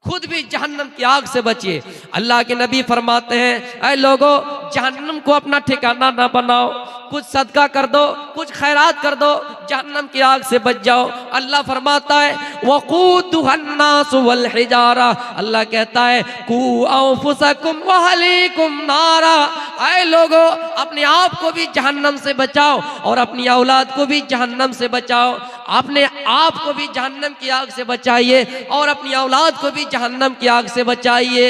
खुद भी जहन्नम की आग से बचिए। अल्लाह के नबी फरमाते हैं, ऐ लोगों जहन्नम को अपना ठिकाना ना बनाओ, कुछ सदका कर दो, कुछ खैरात कर दो, जहन्नम की आग से बच जाओ। अल्लाह फरमाता है वक़ूदुहन्नास वल हिजारा, अल्लाह कहता है कू अनफुसकुम व अहलीकुम नारा, ऐ लोगों अपने आप को भी जहन्नम से बचाओ और अपनी औलाद को भी जहन्नम से बचाओ। अपने आप को भी जहन्नम की आग से बचाइए और अपनी औलाद को भी जहन्नम की आग से बचाइए।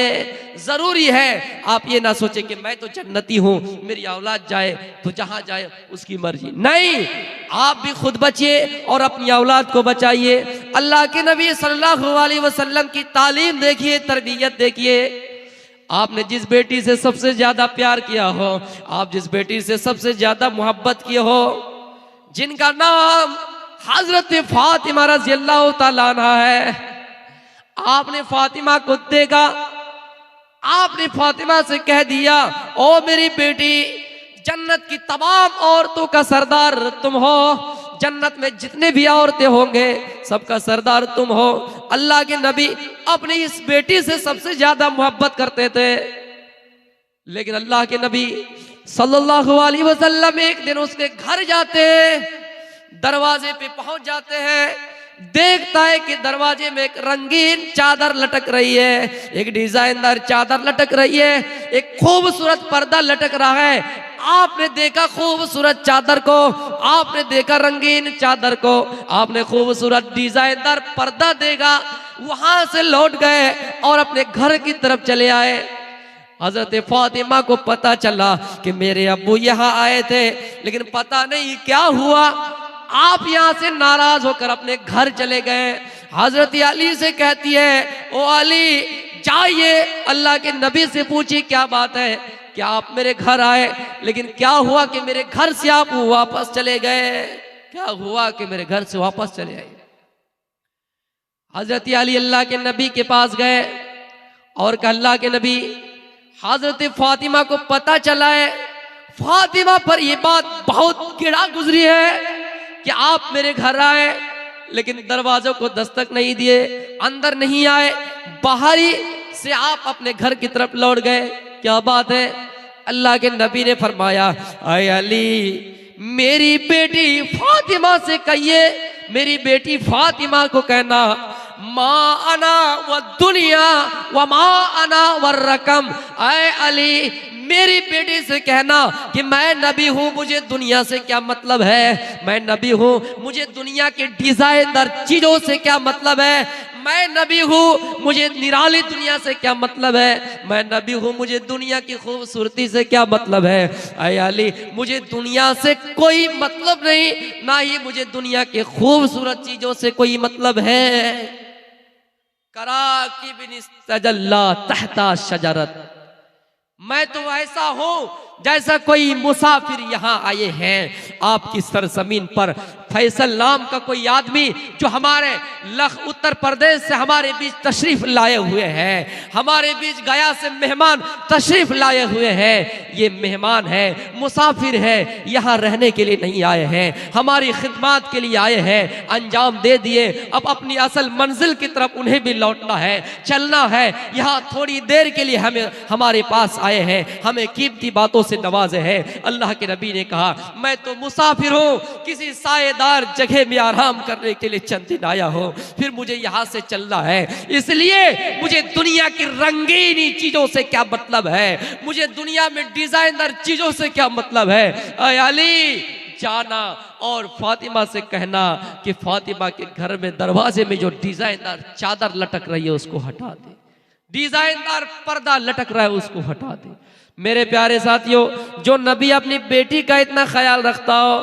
जरूरी है आप ये ना सोचे कि मैं तो जन्नती हूँ, मेरी औलाद जाए तो जहां जाए उसकी मर्जी, नहीं, आप भी खुद बचिए और अपनी औलाद को बचाइए। अल्लाह के नबी सल्लल्लाहु अलैहि वसल्लम की तालीम देखिए, तरबियत देखिए। आपने जिस बेटी से सबसे ज्यादा प्यार किया हो, आप जिस बेटी से सबसे ज्यादा मोहब्बत किए हो, जिनका नाम हजरत फातिमा रज़ियल्लाहु ताला अन्हा है, आपने फातिमा को देखा, आपने फातिमा से कह दिया ओ मेरी बेटी, जन्नत की तमाम औरतों का सरदार तुम हो, जन्नत में जितने भी औरतें होंगे सबका सरदार तुम हो। अल्लाह के नबी अपनी इस बेटी से सबसे ज्यादा मोहब्बत करते थे, लेकिन अल्लाह के नबी सल्लल्लाहु अलैहि वसल्लम एक दिन उसके घर जाते, दरवाजे पे पहुंच जाते हैं, देखता है कि दरवाजे में एक रंगीन चादर लटक रही है, एक डिजाइनदार चादर लटक रही है, एक खूबसूरत पर्दा लटक रहा है। आपने देखा खूबसूरत चादर को, आपने देखा रंगीन चादर को, आपने खूबसूरत डिजाइनदार पर्दा देखा, वहां से लौट गए और अपने घर की तरफ चले आए। हजरत फातिमा को पता चला कि मेरे अब्बू यहाँ आए थे, लेकिन पता नहीं क्या हुआ, आप यहाँ से नाराज होकर अपने घर चले गए। हजरत अली से कहती है ओ अली जाइए अल्लाह के नबी से पूछिए क्या बात है, क्या आप मेरे घर आए, लेकिन क्या हुआ कि मेरे घर से आप वापस चले गए, क्या हुआ कि मेरे घर से वापस चले आए। हजरत अली अल्लाह के नबी के पास गए और कहा अल्लाह के नबी, हजरत फातिमा को पता चला है, फातिमा पर यह बात बहुत गिरा गुजरी है कि आप मेरे घर आए लेकिन दरवाजों को दस्तक नहीं दिए, अंदर नहीं आए, बाहर ही से आप अपने घर की तरफ लौट गए, क्या बात है। अल्लाह के नबी ने फरमाया आय अली मेरी बेटी फातिमा से कहिए, मेरी बेटी फातिमा को कहना माँ अना व दुनिया व माँ अना व रकम, आय अली मेरी बेटी से कहना कि मैं नबी हूँ, मुझे दुनिया से क्या मतलब है, मैं नबी हूँ, मुझे दुनिया के डिजाइनर चीजों से क्या मतलब है, मैं नबी हूँ, मुझे निराली दुनिया से क्या मतलब है, मैं नबी हूँ, मुझे दुनिया की खूबसूरती से क्या मतलब है। ऐ अली मुझे दुनिया से कोई मतलब नहीं, ना ही मुझे दुनिया के खूबसूरत चीजों से कोई मतलब है। कराकिबिन इस्तजल्ला तहता शजरत, मैं तो ऐसा हूं जैसा कोई मुसाफिर यहाँ आए हैं आपकी सरजमीन पर। फैसल नाम का कोई आदमी जो हमारे उत्तर प्रदेश से हमारे बीच तशरीफ लाए हुए हैं, हमारे बीच गया से मेहमान तशरीफ लाए हुए हैं, ये मेहमान है, मुसाफिर है, यहाँ रहने के लिए नहीं आए हैं, हमारी खिदमत के लिए आए हैं, अंजाम दे दिए, अब अपनी असल मंजिल की तरफ उन्हें भी लौटना है, चलना है, यहाँ थोड़ी देर के लिए हमें हमारे पास आए हैं, हमें कीमती बातों से नवाजे हैं। अल्लाह के नबी ने कहा मैं तो मुसाफिर हूँ, किसी सायेदार जगह में आराम करने के लिए चंद दिन आया हूँ, फिर मुझे यहाँ से चलना है, इसलिए मुझे दुनिया की रंगीनी चीजों से क्या मतलब है, मुझे दुनिया में डिजाइनर चीजों से क्या मतलब है। ऐ अली जाना और फातिमा से कहना कि फातिमा के घर में दरवाजे में जो डिजाइनर चादर लटक रही है उसको हटा दे, डिजाइनदार पर्दा लटक रहा है उसको हटा दे। मेरे प्यारे साथियों, जो नबी अपनी बेटी का इतना ख्याल रखता हो,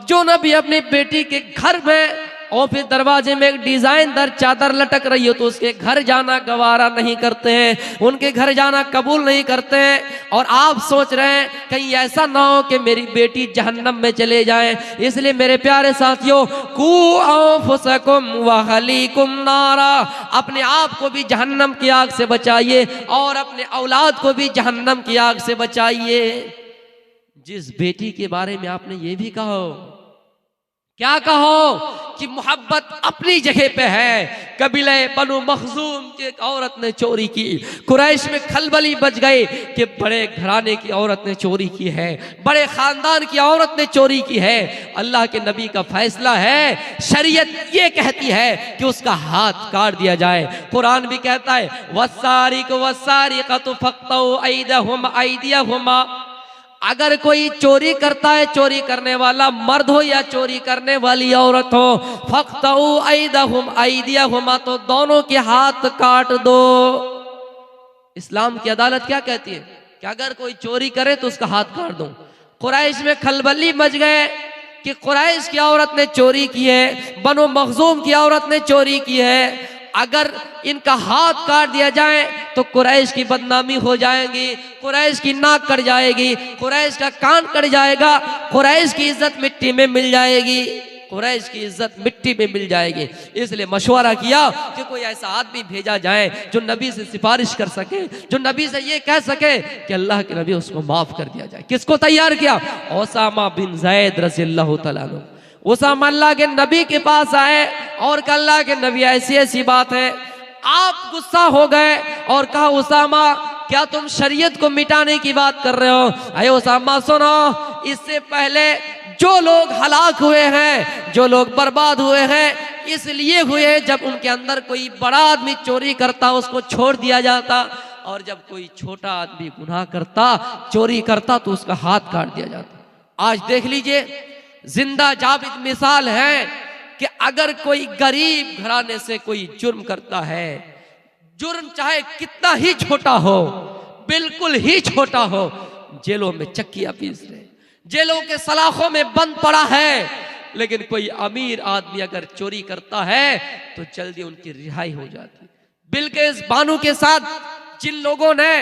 जो नबी अपनी बेटी के घर में और फिर दरवाजे में एक डिजाइनदार चादर लटक रही हो तो उसके घर जाना गवारा नहीं करते हैं, उनके घर जाना कबूल नहीं करते हैं। और आप सोच रहे हैं कहीं ऐसा ना हो कि मेरी बेटी जहन्नम में चले जाए। इसलिए मेरे प्यारे साथियों, कू अंफुसकुम व अहलीकुम नारा, अपने आप को भी जहन्नम की आग से बचाइए और अपने औलाद को भी जहन्नम की आग से बचाइए। जिस बेटी के बारे में आपने ये भी कहा, क्या कहो कि मोहब्बत अपनी जगह पे है। कबीले बनु मखजूम की एक औरत ने चोरी की, कुरैश में खलबली बच गए कि बड़े घराने की औरत ने चोरी की है, बड़े खानदान की औरत ने चोरी की है। अल्लाह के नबी का फैसला है, शरीयत ये कहती है कि उसका हाथ काट दिया जाए। कुरान भी कहता है वस्सारिक वस्सारिकतु फक्तउ ऐदहुम ऐदियहुमा, अगर कोई चोरी करता है, चोरी करने वाला मर्द हो या चोरी करने वाली औरत हो, फक्तउ ऐदहुम ऐदियहुमा, तो दोनों के हाथ काट दो। इस्लाम की अदालत क्या कहती है कि अगर कोई चोरी करे तो उसका हाथ काट दो। कुरैश में खलबली मच गए कि कुरैश की औरत ने चोरी की है, बनो मखजूम की औरत ने चोरी की है, अगर इनका हाथ काट दिया जाए तो कुरैश की बदनामी हो जाएगी, कुरैश की नाक कट जाएगी, कुरैश का कान कट जाएगा, कुरैश की इज्जत मिट्टी में मिल जाएगी, कुरैश की इज्जत मिट्टी में मिल जाएगी। इसलिए मशवरा किया कि कोई ऐसा आदमी भेजा जाए जो नबी से सिफारिश कर सके, जो नबी से ये कह सके कि अल्लाह के नबी उसको माफ कर दिया जाए। किसको तैयार किया? ओसामा बिन ज़ैद रज़ियल्लाहु तआला अन्हु। उसामा अल्लाह के नबी के पास आए और कहा अल्लाह के नबी ऐसी ऐसी बात है। आप गुस्सा हो गए और कहा उसामा क्या तुम शरीयत को मिटाने की बात कर रहे हो? अरे उसामा सुनो, इससे पहले जो लोग हलाक हुए हैं, जो लोग बर्बाद हुए हैं, इसलिए हुए हैं जब उनके अंदर कोई बड़ा आदमी चोरी करता उसको छोड़ दिया जाता, और जब कोई छोटा आदमी गुनाह करता, चोरी करता, तो उसका हाथ काट दिया जाता। आज देख लीजिए, जिंदा जाबित मिसाल है कि अगर कोई गरीब घराने से कोई जुर्म करता है, जुर्म चाहे कितना ही छोटा हो, बिल्कुल ही छोटा हो, जेलों में चक्कियां पीस रहे, जेलों के सलाखों में बंद पड़ा है, लेकिन कोई अमीर आदमी अगर चोरी करता है तो जल्दी उनकी रिहाई हो जाती। बिल्किस बानो के साथ जिन लोगों ने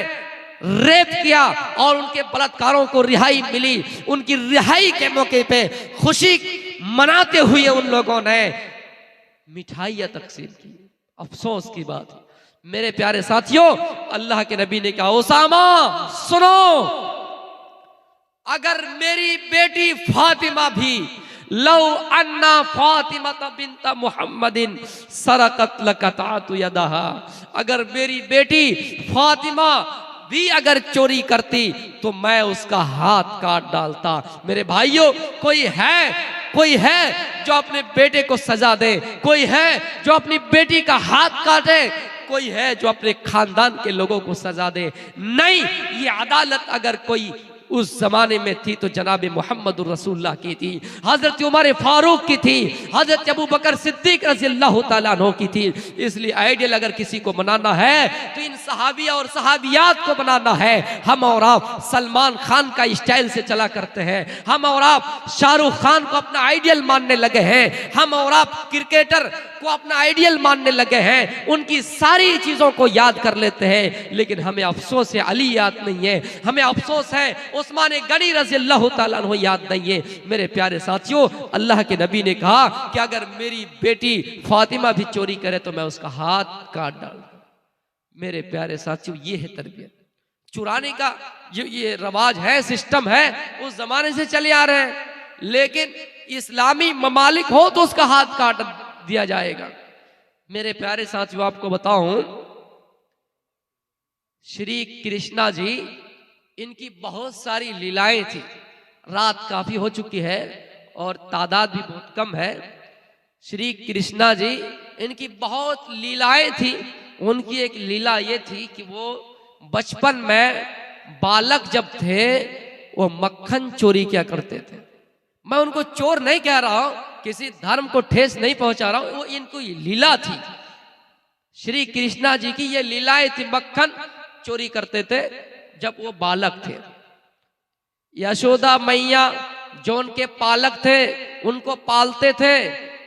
रेप किया और उनके बलात्कारों को रिहाई मिली, उनकी रिहाई के मौके पे खुशी मनाते हुए उन लोगों ने मिठाइयां तकसीम की। अफसोस की बात है मेरे प्यारे साथियों, अल्लाह के नबी ने कहा उसामा सुनो, अगर मेरी बेटी फातिमा भी लौ अन्ना फातिमा बिन्त मुहम्मदिन सरकत लकतातु यदहा, अगर मेरी बेटी फातिमा भी अगर चोरी करती तो मैं उसका हाथ काट डालता। मेरे भाइयों, कोई है जो अपने बेटे को सजा दे, कोई है जो अपनी बेटी का हाथ काटे, कोई है जो अपने खानदान के लोगों को सजा दे? नहीं, ये अदालत अगर कोई उस जमाने में थी तो जनाब मोहम्मद रसूलुल्लाह की थी, हजरत उमर फारूक की थी, हजरत अबू बकर सिद्दीक रज़ियल्लाहु तआला अन्हु की थी। इसलिए आइडियल अगर किसी को बनाना है तो इन सहाबिया और सहाबियात को बनाना है। हम और आप सलमान खान का स्टाइल से चला करते हैं, हम और आप शाहरुख खान को अपना आइडियल मानने लगे हैं, हम और आप क्रिकेटर को अपना आइडियल मानने लगे हैं, उनकी सारी चीजों को याद कर लेते हैं, लेकिन हमें अफसोस है अली याद नहीं है, हमें अफसोस है उस्मान गनी रज़ियल्लाहु तआला अन्हु याद नहीं है। मेरे प्यारे साथियों, अल्लाह के नबी ने कहा कि अगर मेरी बेटी फातिमा भी चोरी करे तो मैं उसका हाथ काट डालूंगा। मेरे प्यारे साथियों, ये है तरबियत। चुराने का जो ये रवाज है, सिस्टम है, उस जमाने से चले आ रहे हैं, लेकिन इस्लामी ममालिक हो तो उसका हाथ काट दिया जाएगा। मेरे प्यारे साथियों, आपको बताऊं, श्री कृष्णा जी, इनकी बहुत सारी लीलाएं थी। रात काफी हो चुकी है और तादाद भी बहुत कम है। श्री कृष्णा जी, इनकी बहुत लीलाएं थी। उनकी एक लीला ये थी कि वो बचपन में बालक जब थे वो मक्खन चोरी किया करते थे। मैं उनको चोर नहीं कह रहा हूं, किसी धर्म को ठेस नहीं पहुंचा रहा हूं, वो इनको लीला थी। श्री कृष्णा जी की ये लीलाएं थी। मक्खन चोरी करते थे जब वो बालक थे। यशोदा मैया जो उनके पालक थे, उनको पालते थे,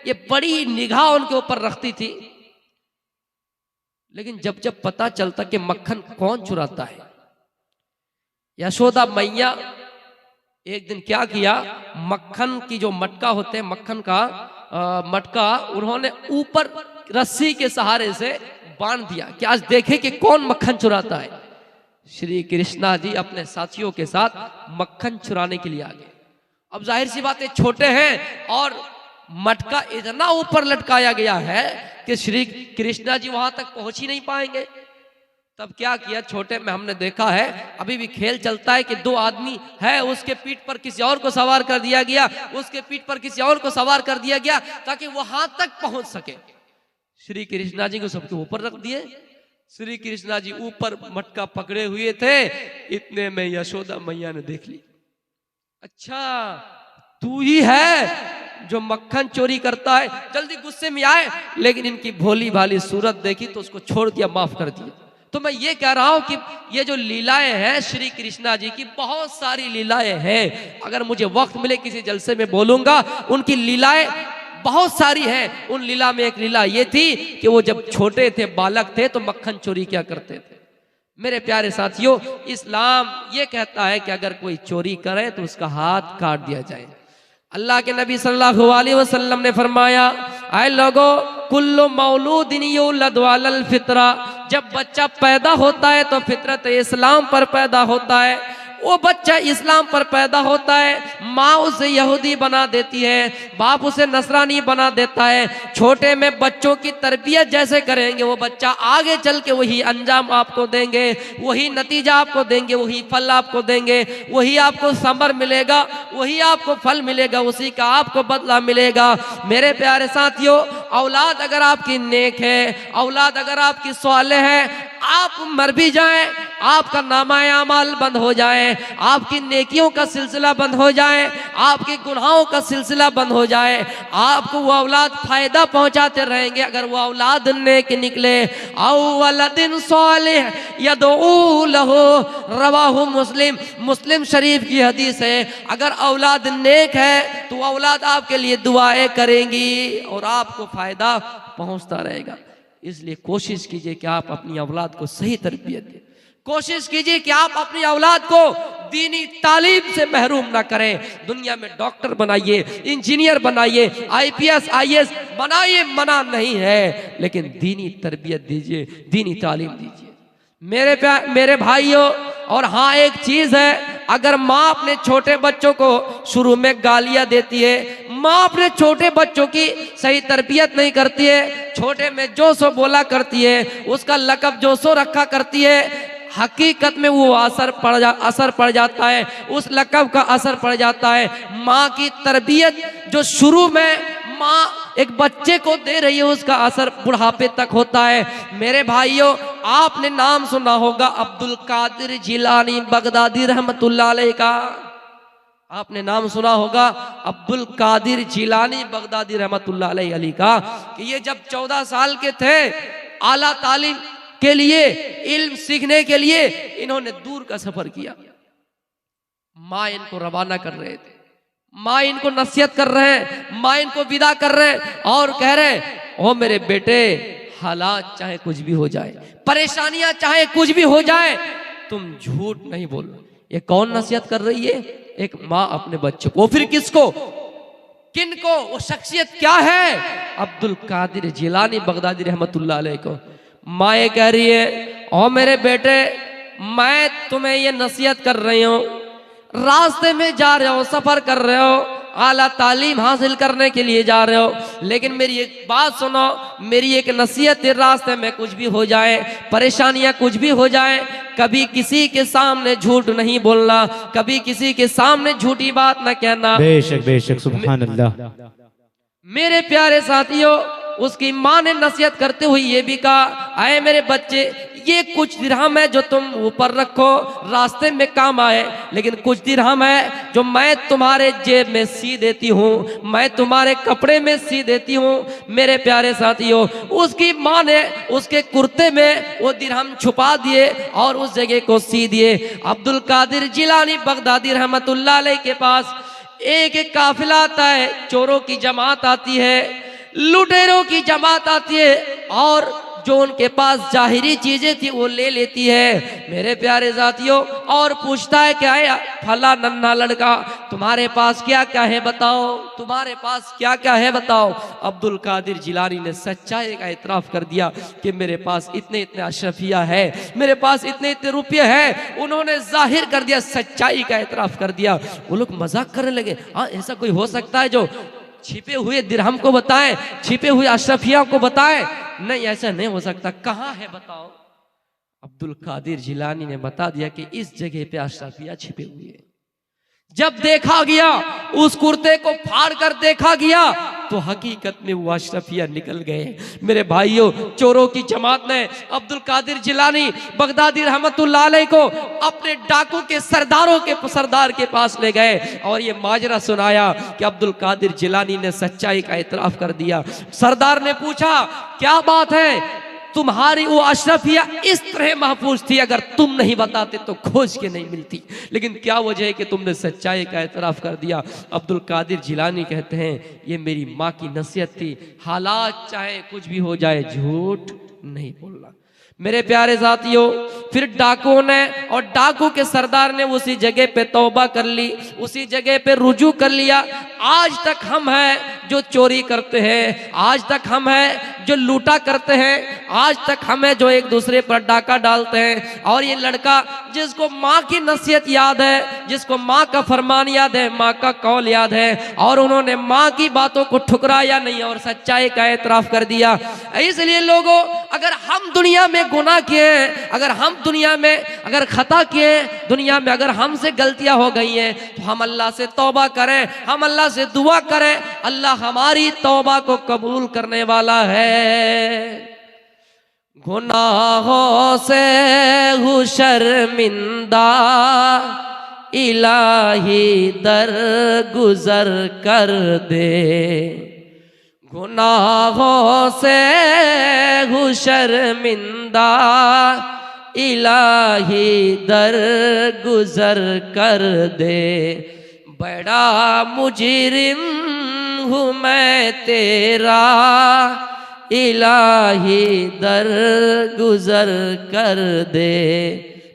ये बड़ी निगाह उनके ऊपर रखती थी। लेकिन जब जब पता चलता कि मक्खन कौन चुराता है, यशोदा मैया एक दिन क्या किया, मक्खन की जो मटका होते हैं, मक्खन का मटका उन्होंने ऊपर रस्सी के सहारे से बांध दिया कि आज देखे कि कौन मक्खन चुराता है। श्री कृष्णा जी अपने साथियों के साथ मक्खन चुराने के लिए आ गए। अब जाहिर सी बात है, छोटे हैं और मटका इतना ऊपर लटकाया गया है कि श्री कृष्णा जी वहां तक पहुंच ही नहीं पाएंगे। तब क्या किया, छोटे में हमने देखा है, अभी भी खेल चलता है कि दो आदमी है, उसके पीठ पर किसी और को सवार कर दिया गया, उसके पीठ पर किसी और को सवार कर दिया गया ताकि वहां तक पहुंच सके। श्री कृष्णा जी को सबके ऊपर रख दिए। श्री कृष्णा जी ऊपर मटका पकड़े हुए थे, इतने में यशोदा मैया ने देख ली, अच्छा तू ही है जो मक्खन चोरी करता है। जल्दी गुस्से में आए, लेकिन इनकी भोली भाली सूरत देखी तो उसको छोड़ दिया, माफ कर दिया। तो मैं ये कह रहा हूं कि ये जो लीलाएं हैं श्री कृष्णा जी की, बहुत सारी लीलाएं हैं। अगर मुझे वक्त मिले किसी जलसे में बोलूंगा, उनकी लीलाएं बहुत सारी हैं। उन लीला में एक लीला ये थी कि वो जब छोटे थे, बालक थे, तो मक्खन चोरी क्या करते थे। मेरे प्यारे साथियों, इस्लाम ये कहता है कि अगर कोई चोरी करे तो उसका हाथ काट दिया जाए। अल्लाह के नबी सल्लल्लाहु अलैहि वसल्लम ने फरमाया, आए लोगो, कुल्लु मौलूदिन युलद अलल फितरा, जब बच्चा पैदा होता है तो फितरत इस्लाम पर पैदा होता है। वो बच्चा इस्लाम पर पैदा होता है, माँ उसे यहूदी बना देती है, बाप उसे नसरानी बना देता है। छोटे में बच्चों की तरबियत जैसे करेंगे, वो बच्चा आगे चल के वही अंजाम आपको देंगे, वही नतीजा आपको देंगे, वही फल आपको देंगे, वही आपको समर मिलेगा, वही आपको फल मिलेगा, उसी का आपको बदला मिलेगा। मेरे प्यारे साथियों, औलाद अगर आपकी नेक है, औलाद अगर आपकी सालेह है, आप मर भी जाएं, आपका नामाए अमाल बंद हो जाए, आपकी नेकियों का सिलसिला बंद हो जाए, आपके गुनाहों का सिलसिला बंद हो जाए, आपको वो औलाद फायदा पहुंचाते रहेंगे अगर वो औलाद नेक निकले। औवलदिन सालिह यदऊ लहू, रवाहु मुस्लिम, मुस्लिम शरीफ की हदीस है। अगर औलाद नेक है तो औलाद आपके लिए दुआएं करेंगी और आपको फायदा पहुंचता रहेगा। इसलिए कोशिश कीजिए कि आप अपनी औलाद को सही तरबियत दें। कोशिश कीजिए कि आप अपनी औलाद को दीनी तालीम से महरूम ना करें। दुनिया में डॉक्टर बनाइए, इंजीनियर बनाइए, IPS IAS बनाइए, मना नहीं है, लेकिन दीनी तरबियत दीजिए, दीनी तालीम दीजिए। मेरे भाइयों, और हाँ एक चीज है, अगर माँ अपने छोटे बच्चों को शुरू में गालियां देती है, माँ अपने छोटे बच्चों की सही तरबियत नहीं करती है, छोटे में जो सो बोला करती है, उसका लकब जो सो रखा करती है, हकीकत में वो असर पड़ जाता है, उस लकब का असर पड़ जाता है। माँ की तरबियत जो शुरू में माँ एक बच्चे को दे रही है, उसका असर बुढ़ापे तक होता है। मेरे भाइयों, आपने नाम सुना होगा अब्दुल कादिर जिलानी बगदादी रहमतुल्लाह अलैह का। आपने नाम सुना होगा अब्दुल कादिर जिलानी बगदादी रहमतुल्लाह अलैह का, कि ये जब 14 साल के थे, आला तालीम के लिए, इल्म सीखने के लिए इन्होंने दूर का सफर किया। माँ इनको रवाना कर रहे थे, माँ इनको नसीहत कर रहे हैं, माँ इनको विदा कर रहे हैं और कह रहे हैं, ओ मेरे बेटे, हालात चाहे कुछ भी हो जाए, परेशानियां चाहे कुछ भी हो जाए, तुम झूठ नहीं बोलो। ये कौन नसीहत कर रही है? एक माँ अपने बच्चों को। फिर किसको, किनको? वो शख्सियत क्या है? अब्दुल कादिर जिलानी बगदादी रहमतुल्लाह अलैह को। माँ ये कह रही है, ओ मेरे बेटे, मैं तुम्हें ये नसीहत कर रही हूँ, रास्ते में जा रहे हो, सफर कर रहे हो, आला तालीम हासिल करने के लिए जा रहे हो, लेकिन मेरी एक बात सुनो, मेरी एक नसीहत है, रास्ते में कुछ भी हो जाए, परेशानियां कुछ भी हो जाए, कभी किसी के सामने झूठ नहीं बोलना, कभी किसी के सामने झूठी बात न कहना। बेशक बेशक, सुभान अल्लाह। मेरे प्यारे साथियों, उसकी माँ ने नसीहत करते हुए ये भी कहा, आए मेरे बच्चे, ये कुछ दिरहम है जो तुम ऊपर रखो, रास्ते में काम आए, लेकिन कुछ दिरहम है जो मैं तुम्हारे जेब में सी देती हूँ, मैं तुम्हारे कपड़े में सी देती हूँ। मेरे प्यारे साथियों, उसकी माँ ने उसके कुर्ते में वो दिरहम छुपा दिए और उस जगह को सी दिए। अब्दुल कादिर जिलानी बगदादी रहमतुल्लाह अलैह के पास एक एक काफिला आता है, चोरों की जमात आती है, लुटेरों की जमात आती है, और जो उनके पास जाहिरी चीजें थी वो ले लेती है। मेरे प्यारे साथियों, और पूछता है क्या है फला नन्हा लड़का, तुम्हारे पास क्या क्या है बताओ, तुम्हारे पास क्या क्या है बताओ। अब्दुल कादिर जिलानी ने सच्चाई का इतराफ कर दिया कि मेरे पास इतने इतने अशरफिया है, मेरे पास इतने इतने रुपये हैं। उन्होंने जाहिर कर दिया, सच्चाई का इतराफ कर दिया। वो लोग मजाक करने लगे, हाँ ऐसा कोई हो सकता है जो छिपे हुए दिरहम को बताएं, छिपे हुए अशरफिया को बताएं? नहीं, ऐसा नहीं हो सकता, कहाँ है बताओ। अब्दुल कादिर जिलानी ने बता दिया कि इस जगह पे अशरफिया छिपे हुए हैं। जब देखा गया, उस कुर्ते को फाड़ कर देखा गया, तो हकीकत में वो अशरफिया निकल गए। मेरे भाइयों, चोरों की जमात ने अब्दुल कादिर जिलानी बगदादी रहमतुल्लाह अलैह को अपने डाकू के सरदार के पास ले गए और ये माजरा सुनाया कि अब्दुल कादिर जिलानी ने सच्चाई का इतराफ कर दिया। सरदार ने पूछा क्या बात है, तुम्हारी वो अशरफिया इस तरह महफूज थी, अगर तुम नहीं बताते तो खोज के नहीं मिलती, लेकिन क्या वजह है कि तुमने सच्चाई का एतराफ़ कर दिया। अब्दुल कादिर जिलानी कहते हैं ये मेरी माँ की नसीहत थी, हालात चाहे कुछ भी हो जाए झूठ नहीं बोलना। मेरे प्यारे साथियों, फिर डाकुओं ने और डाकू के सरदार ने उसी जगह पे तौबा कर ली, उसी जगह पे रुजू कर लिया। आज तक हम हैं जो चोरी करते हैं, आज तक हम हैं जो लूटा करते हैं, आज तक हम हैं जो एक दूसरे पर डाका डालते हैं। और ये लड़का जिसको माँ की नसीहत याद है, जिसको माँ का फरमान याद है, माँ का कौल याद है, और उन्होंने माँ की बातों को ठुकराया नहीं और सच्चाई का एतराफ़ कर दिया। इसलिए लोगों, अगर हम दुनिया में गुनाह किए, अगर हम दुनिया में अगर खता किए, दुनिया में अगर हमसे गलतियां हो गई हैं, तो हम अल्लाह से तौबा करें, हम अल्लाह से दुआ करें, अल्लाह हमारी तौबा को कबूल करने वाला है। गुनाहों से हूँ शर्मिंदा, इलाही दर गुजर कर दे। गुनाहों से हूँ शर्मिंदा, इलाही दर गुजर कर दे। बड़ा मुजरिम हूँ मैं तेरा, इलाही दर गुजर कर दे।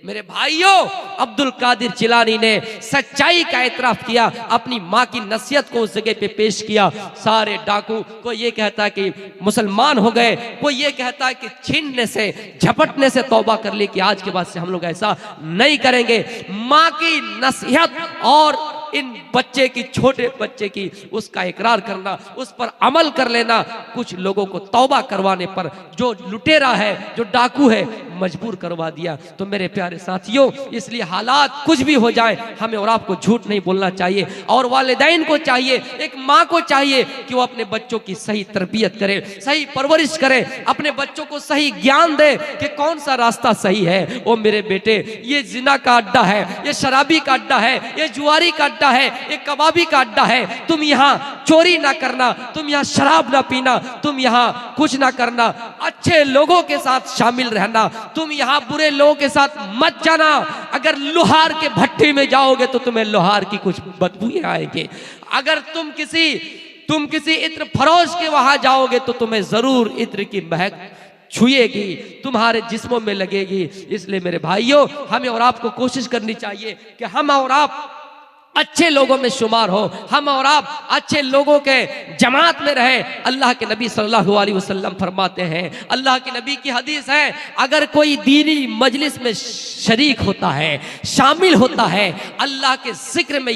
मेरे भाइयों, अब्दुल कादिर जिलानी ने सच्चाई का एतराफ़ किया, अपनी माँ की नसीहत को उस जगह पे पेश किया। सारे डाकू, कोई ये कहता है कि मुसलमान हो गए, कोई ये कहता है कि छीनने से झपटने से तौबा कर ली कि आज के बाद से हम लोग ऐसा नहीं करेंगे। माँ की नसीहत और इन बच्चे की, छोटे बच्चे की, उसका इकरार करना, उस पर अमल कर लेना, कुछ लोगों को तौबा करवाने पर जो लुटेरा है, जो डाकू है, मजबूर करवा दिया। तो मेरे प्यारे साथियों, इसलिए हालात कुछ भी हो जाए, हमें और आपको झूठ नहीं बोलना चाहिए। और वालिदैन को चाहिए, एक माँ को चाहिए कि वो अपने बच्चों की सही तरबियत करे, सही परवरिश करे, अपने बच्चों को सही ज्ञान दे कि कौन सा रास्ता सही है। ओ मेरे बेटे, ये जिना का अड्डा है, ये शराबी का अड्डा है, ये जुआरी का अड्डा है, एक कबाबी का अड्डा है। तुम यहाँ चोरी ना करना, तुम यहाँ शराब ना पीना, तुम यहाँ कुछ ना करना, अच्छे लोगों के साथ शामिल रहना, तुम यहाँ बुरे लोगों के साथ मत जाना। अगर लोहार के भट्टी में जाओगे तो तुम्हें लोहार की कुछ बदबू आएगी। अगर तुम किसी इत्र फरोश के वहां जाओगे तो तुम्हें जरूर इत्र की महक छुएगी, तुम्हारे जिस्मों में लगेगी। इसलिए मेरे भाइयों, हमें और आपको कोशिश करनी चाहिए कि हम और आप अच्छे लोगों में शुमार हो, हम और आप अच्छे लोगों के जमात में रहे। अल्लाह के नबी सल्लल्लाहु अलैहि वसल्लम फरमाते हैं, अल्लाह के नबी की हदीस है, अगर कोई दीनी मजलिस में शरीक होता है, शामिल होता है, अल्लाह के जिक्र में